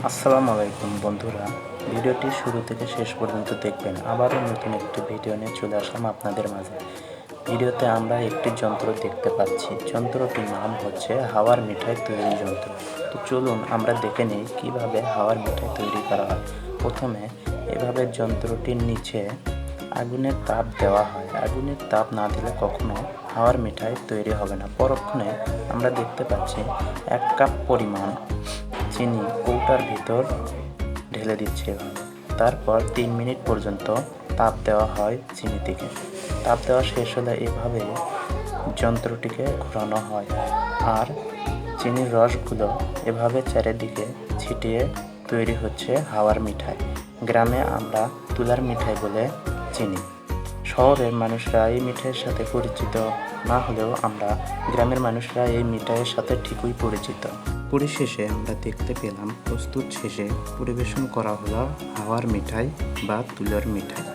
আসসালামু আলাইকুম বন্ধুরা, ভিডিওটি শুরু থেকে শেষ পর্যন্ত দেখবেন। আবারও নতুন একটি ভিডিও নিয়ে চলে আসলাম আপনাদের মাঝে। ভিডিওতে আমরা একটি যন্ত্র দেখতে পাচ্ছি। যন্ত্রটির নাম হচ্ছে হাওয়ার মিঠাই তৈরি যন্ত্র। তো চলুন আমরা দেখে নিই কীভাবে হাওয়ার মিঠাই তৈরি করা হয়। প্রথমে এভাবে যন্ত্রটির নিচে আগুনের তাপ দেওয়া হয়। আগুনের তাপ না দিলে কখনো হাওয়ার মিঠাই তৈরি হবে না। পরক্ষণে আমরা দেখতে পাচ্ছি 1 কাপ পরিমাণ চিনি কৌটার ভিতর ঢেলে দিচ্ছে এভাবে। তারপর 3 মিনিট পর্যন্ত তাপ দেওয়া হয় চিনিটিকে। তাপ দেওয়া শেষ হলে এভাবে যন্ত্রটিকে ঘোরানো হয় আর চিনির রসগুলো এভাবে চারিদিকে ছিটিয়ে তৈরি হচ্ছে হাওয়ার মিঠাই। গ্রামে আমরা তুলার মিঠাই বলে চিনি। শহরের মানুষরা এই মিঠাইয়ের সাথে পরিচিত না হলেও আমরা গ্রামের মানুষরা এই মিঠাইয়ের সাথে ঠিকই পরিচিত। পরিশেষে আমরা দেখতে পেলাম প্রস্তুত শেষে পরিবেশন করা হলো হাওয়ার মিঠাই বা তুলার মিঠাই।